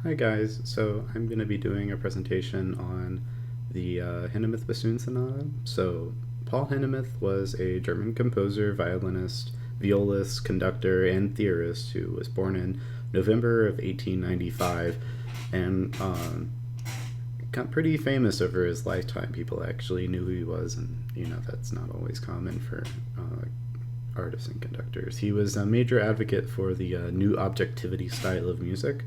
Hi guys, so I'm going to be doing a presentation on the Hindemith Bassoon Sonata. So Paul Hindemith was a German composer, violinist, violist, conductor, and theorist who was born in November of 1895 and got pretty famous over his lifetime. People actually knew who he was, and that's not always common for artists and conductors. He was a major advocate for the new objectivity style of music.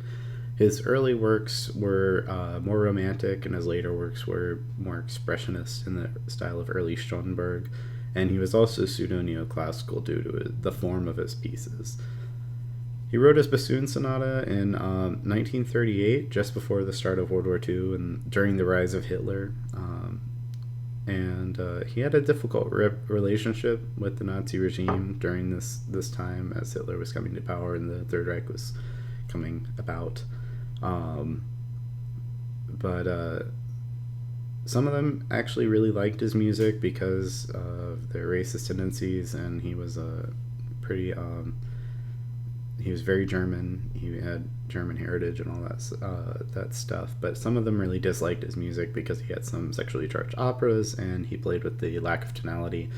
His early works were more romantic, and his later works were more expressionist in the style of early Schoenberg. And he was also pseudo neoclassical due to the form of his pieces. He wrote his bassoon sonata in 1938, just before the start of World War II and during the rise of Hitler. And he had a difficult relationship with the Nazi regime during this time, as Hitler was coming to power and the Third Reich was coming about. But some of them actually really liked his music because of their racist tendencies, and he was a pretty he was very German. He had German heritage and all that stuff. But some of them really disliked his music because he had some sexually charged operas, and he played with the lack of tonality.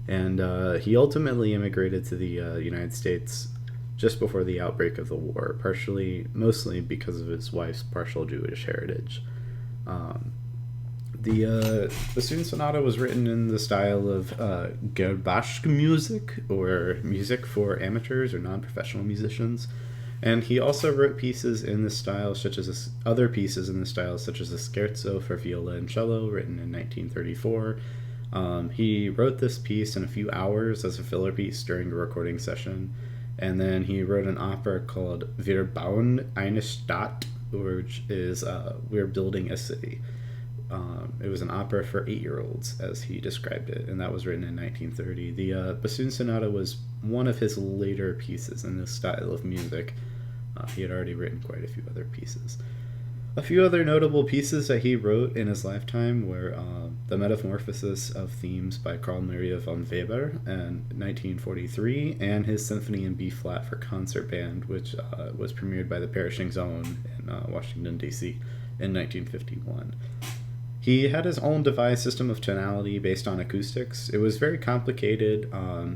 And he ultimately immigrated to the United States just before the outbreak of the war, mostly because of his wife's partial Jewish heritage. The bassoon sonata was written in the style of Gerbashk music, or music for amateurs or non-professional musicians. And he also wrote pieces in this style, other pieces in this style, such as a scherzo for viola and cello, written in 1934. He wrote this piece in a few hours as a filler piece during a recording session. And then he wrote an opera called Wir bauen eine Stadt, which is We're Building a City. It was an opera for 8-year-olds, as he described it, and that was written in 1930. The bassoon sonata was one of his later pieces in this style of music. He had already written quite a few other pieces. A few other notable pieces that he wrote in his lifetime were The Metamorphosis of Themes by Carl Maria von Weber in 1943, and his Symphony in B-flat for concert band, which was premiered by the Perishing Zone in Washington, D.C. in 1951. He had his own devised system of tonality based on acoustics. It was very complicated.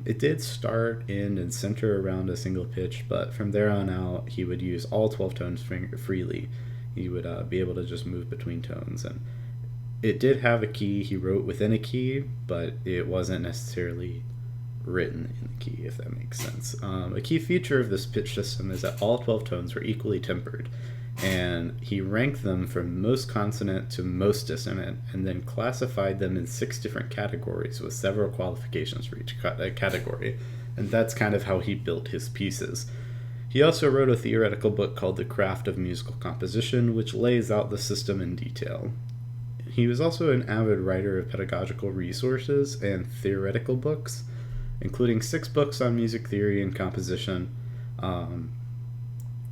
It did start in and center around a single pitch, but from there on out, he would use all 12 tones freely. He would be able to just move between tones. And it did have a key. He wrote within a key, but it wasn't necessarily written in the key, if that makes sense. A key feature of this pitch system is that all 12 tones were equally tempered, and he ranked them from most consonant to most dissonant, and then classified them in 6 different categories with several qualifications for each category. And that's kind of how he built his pieces. He also wrote a theoretical book called The Craft of Musical Composition, which lays out the system in detail. He was also an avid writer of pedagogical resources and theoretical books, including 6 books on music theory and composition,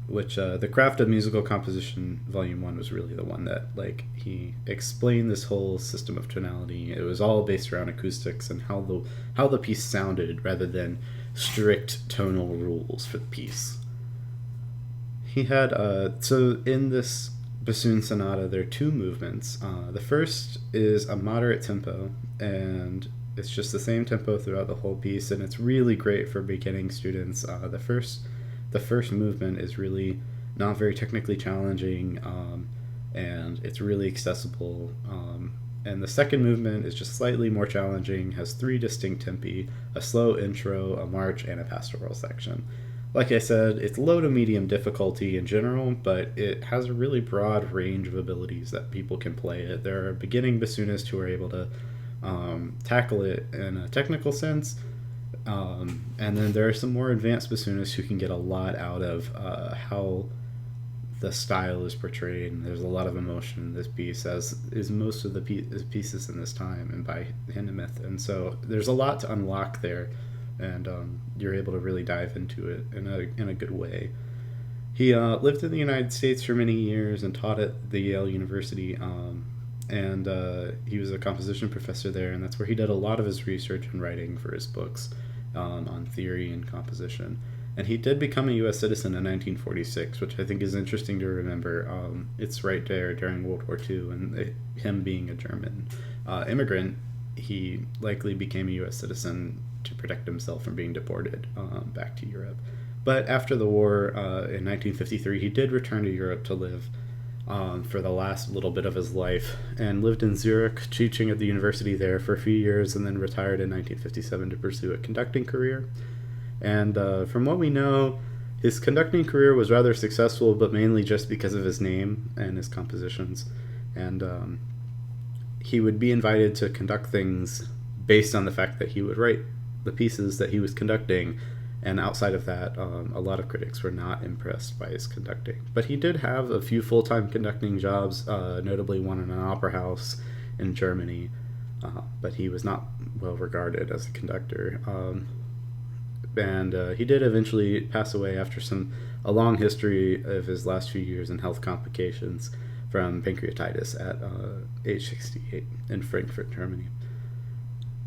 which The Craft of Musical Composition Volume 1 was really the one that, he explained this whole system of tonality. It was all based around acoustics and how the piece sounded rather than strict tonal rules for the piece. He had, so in this bassoon sonata, there are 2 movements. The first is a moderate tempo, and it's just the same tempo throughout the whole piece, and it's really great for beginning students. The first movement is really not very technically challenging, and it's really accessible. And the second movement is just slightly more challenging, has 3 distinct tempi, a slow intro, a march, and a pastoral section. Like I said, it's low to medium difficulty in general, but it has a really broad range of abilities that people can play it. There are beginning bassoonists who are able to tackle it in a technical sense, and then there are some more advanced bassoonists who can get a lot out of how the style is portrayed, and there's a lot of emotion in this piece, as is most of the pieces in this time and by Hindemith. And so there's a lot to unlock there, and you're able to really dive into it in a good way. He lived in the United States for many years and taught at the Yale University, and he was a composition professor there, and that's where he did a lot of his research and writing for his books on theory and composition. And he did become a U.S. citizen in 1946, which I think is interesting to remember. It's right there during World War II, and him being a German immigrant, he likely became a U.S. citizen to protect himself from being deported back to Europe. But after the war in 1953, he did return to Europe to live for the last little bit of his life, and lived in Zurich, teaching at the university there for a few years, and then retired in 1957 to pursue a conducting career. And from what we know, his conducting career was rather successful, but mainly just because of his name and his compositions. And he would be invited to conduct things based on the fact that he would write the pieces that he was conducting. And outside of that, a lot of critics were not impressed by his conducting. But he did have a few full-time conducting jobs, notably one in an opera house in Germany. But he was not well regarded as a conductor. And he did eventually pass away after a long history of his last few years in health complications from pancreatitis at age 68 in Frankfurt, Germany.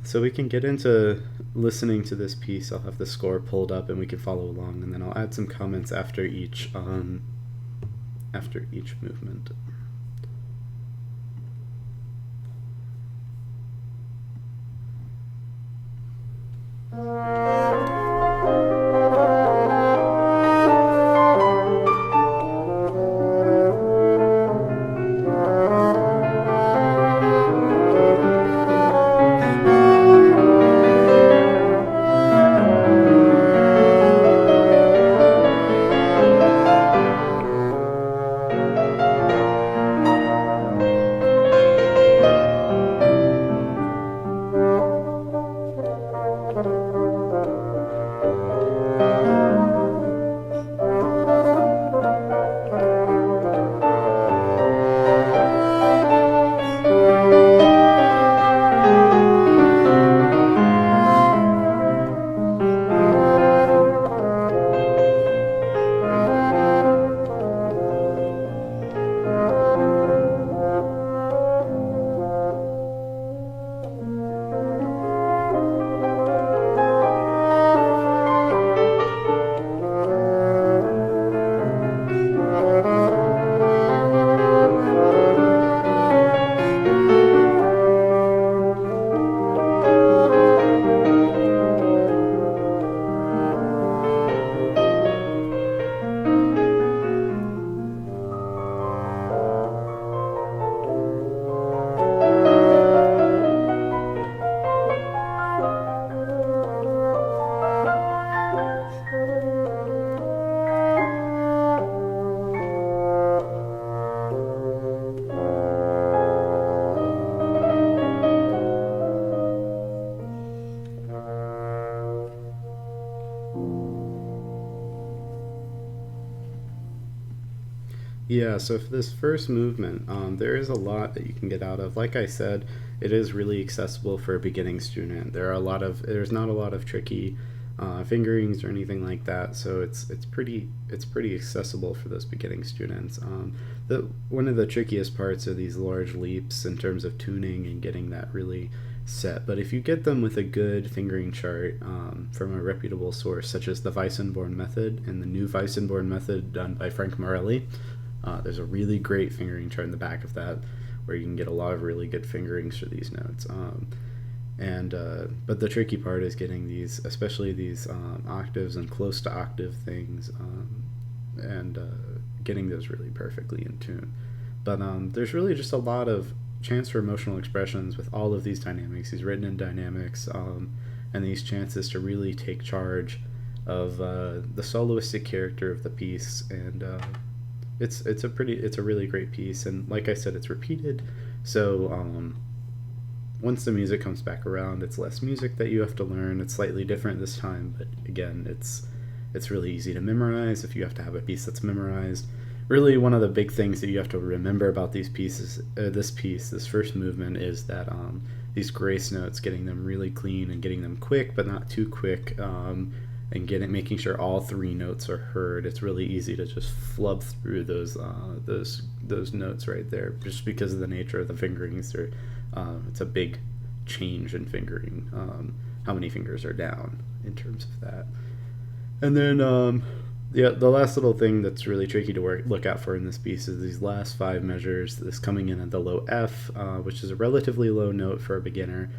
So we can get into listening to this piece. I'll have the score pulled up and we can follow along, and then I'll add some comments after each movement. Yeah, so for this first movement, there is a lot that you can get out of. Like I said, it is really accessible for a beginning student. There's not a lot of tricky fingerings or anything like that, so it's pretty accessible for those beginning students. One of the trickiest parts are these large leaps in terms of tuning and getting that really set. But if you get them with a good fingering chart from a reputable source, such as the Weissenborn method and the new Weissenborn method done by Frank Morelli, there's a really great fingering chart in the back of that where you can get a lot of really good fingerings for these notes. But the tricky part is getting these, especially these octaves and close to octave things, and getting those really perfectly in tune. But there's really just a lot of chance for emotional expressions with all of these dynamics. He's written in dynamics, and these chances to really take charge of the soloistic character of the piece, and it's a really great piece. And like I said, it's repeated, so once the music comes back around, it's less music that you have to learn. It's slightly different this time, but again, it's really easy to memorize if you have to have a piece that's memorized. Really, one of the big things that you have to remember about these pieces, this first movement, is that these grace notes, getting them really clean and getting them quick, but not too quick, and making sure all three notes are heard. It's really easy to just flub through those notes right there, just because of the nature of the fingerings. It's a big change in fingering, how many fingers are down in terms of that. And then, yeah, the last little thing that's really tricky to look out for in this piece is these last five measures. This coming in at the low F, which is a relatively low note for a beginner.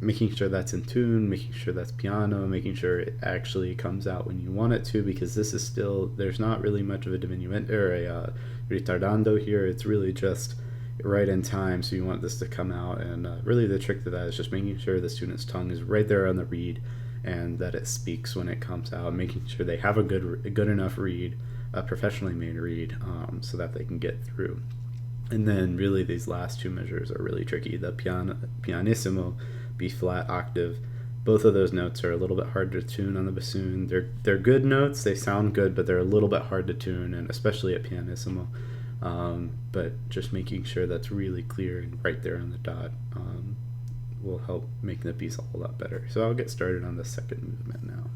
Making sure that's in tune, making sure that's piano, making sure it actually comes out when you want it to, because this is still, there's not really much of a diminuendo or a ritardando here. It's really just right in time, so you want this to come out. And really the trick to that is just making sure the student's tongue is right there on the reed and that it speaks when it comes out, making sure they have a good enough reed, a professionally made reed, so that they can get through. And then really these last two measures are really tricky. The pianissimo, B flat octave, both of those notes are a little bit hard to tune on the bassoon. They're good notes, they sound good, but they're a little bit hard to tune, and especially at pianissimo. But just making sure that's really clear and right there on the dot will help make the piece a whole lot better. So I'll get started on the second movement now.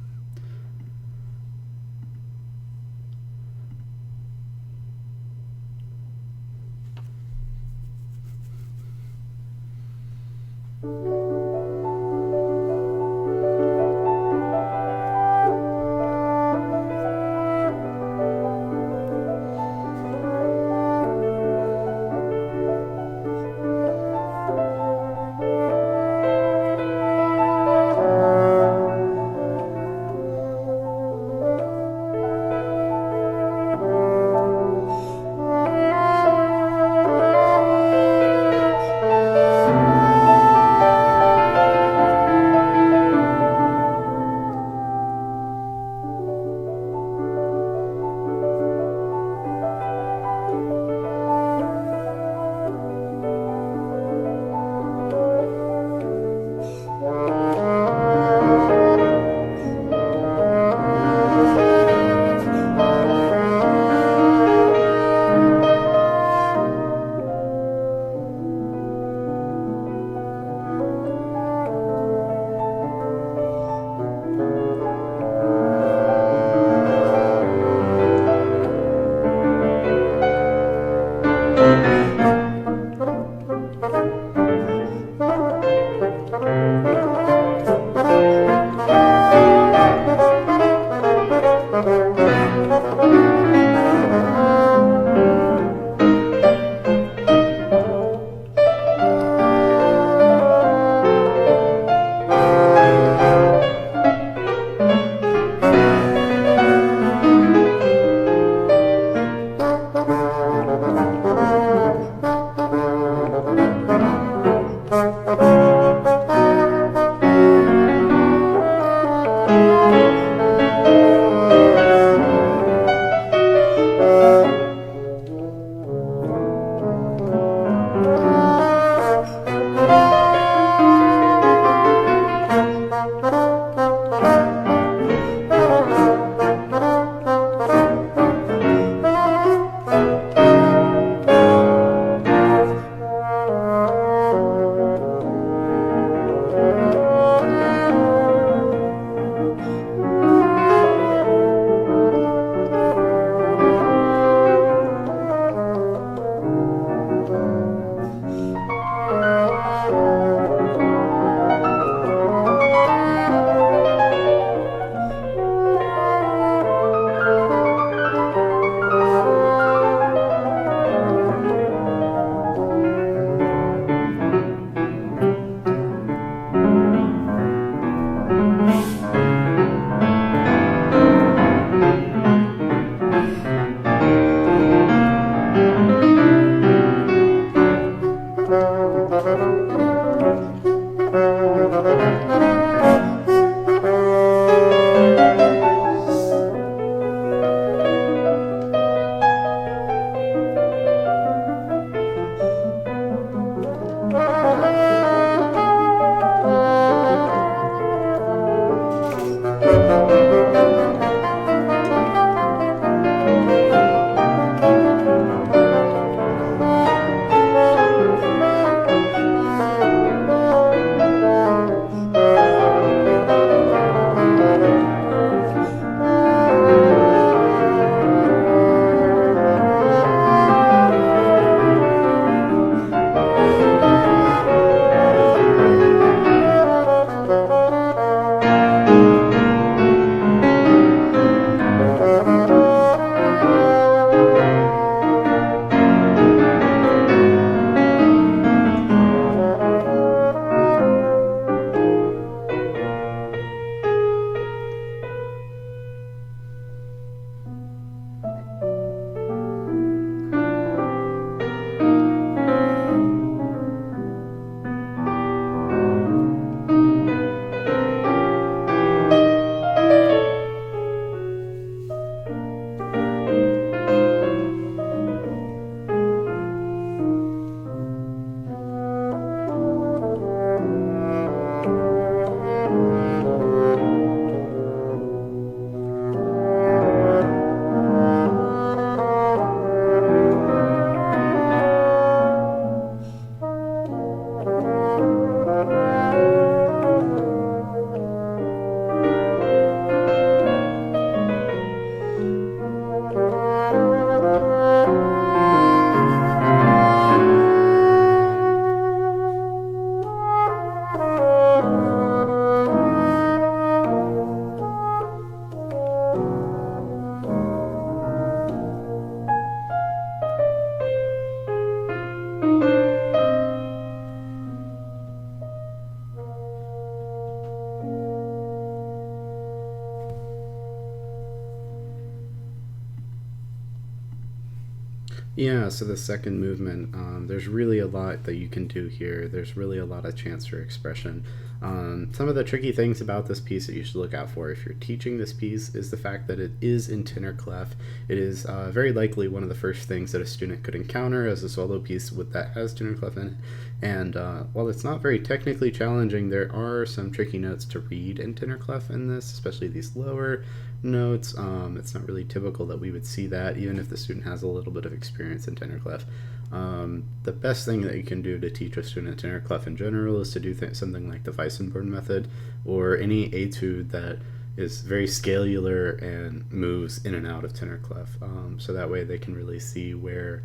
Yeah, so the second movement, there's really a lot that you can do here. There's really a lot of chance for expression. Some of the tricky things about this piece that you should look out for if you're teaching this piece is the fact that it is in tenor clef. It is very likely one of the first things that a student could encounter as a solo piece that has tenor clef in it. And while it's not very technically challenging, there are some tricky notes to read in tenor clef in this, especially these lower notes. It's not really typical that we would see that, even if the student has a little bit of experience in tenor clef. The best thing that you can do to teach a student tenor clef in general is to do something like the Weissenborn method or any etude that is very scalular and moves in and out of tenor clef. So that way they can really see where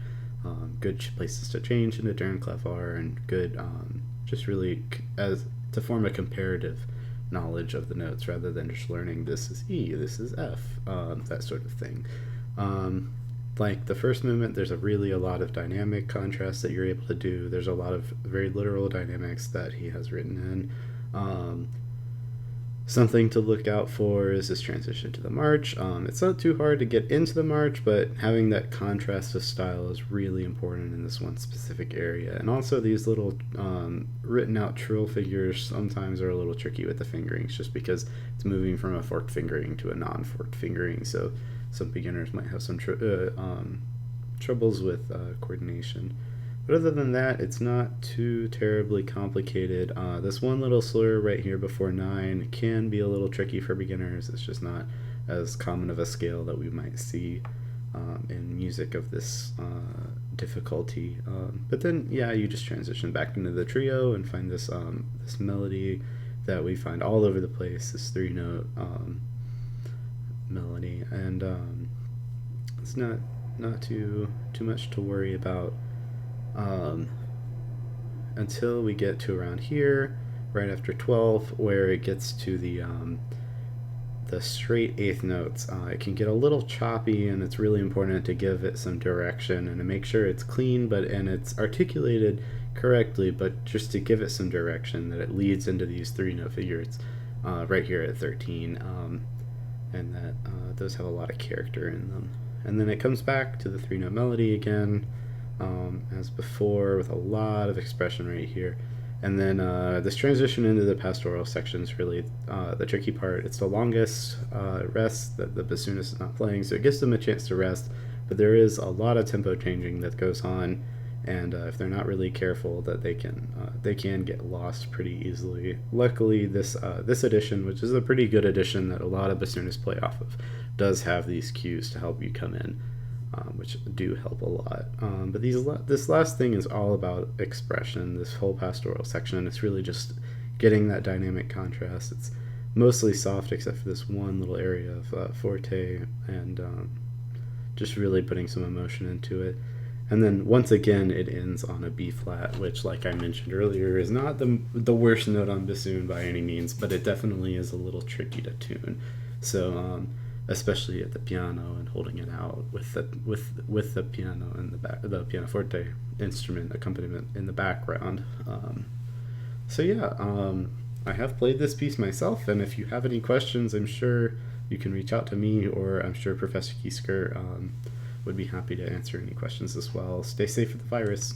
good places to change into tenor clef are, and good just really as to form a comparative knowledge of the notes rather than just learning this is E, this is F, that sort of thing. Like the first movement, there's a lot of dynamic contrast that you're able to do. There's a lot of very literal dynamics that he has written in. Something to look out for is this transition to the march. It's not too hard to get into the march, but having that contrast of style is really important in this one specific area. And also these little written out trill figures sometimes are a little tricky with the fingerings, just because it's moving from a forked fingering to a non-forked fingering. So some beginners might have some troubles with coordination. But other than that, it's not too terribly complicated. This one little slur right here before 9 can be a little tricky for beginners. It's just not as common of a scale that we might see in music of this difficulty. But then, yeah, you just transition back into the trio and find this this melody that we find all over the place, this 3-note melody. And it's not too much to worry about. Until we get to around here, right after 12, where it gets to the straight eighth notes. It can get a little choppy, and it's really important to give it some direction and to make sure it's clean, and it's articulated correctly, but just to give it some direction that it leads into these 3-note figures right here at 13, and that those have a lot of character in them. And then it comes back to the 3-note melody again, as before, with a lot of expression right here. And then this transition into the pastoral section is really the tricky part. It's the longest rest that the bassoonist is not playing, so it gives them a chance to rest, but there is a lot of tempo changing that goes on, and if they're not really careful, that they can get lost pretty easily. Luckily, this edition, which is a pretty good edition that a lot of bassoonists play off of, does have these cues to help you come in, which do help a lot. But this last thing is all about expression, this whole pastoral section. It's really just getting that dynamic contrast. It's mostly soft except for this one little area of forte, and just really putting some emotion into it. And then once again it ends on a B flat, which, like I mentioned earlier, is not the worst note on bassoon by any means, but it definitely is a little tricky to tune. So especially at the piano and holding it out with the piano and the pianoforte instrument accompaniment in the background. So yeah, I have played this piece myself, and if you have any questions, I'm sure you can reach out to me, or I'm sure Professor Kiesker would be happy to answer any questions as well. Stay safe with the virus.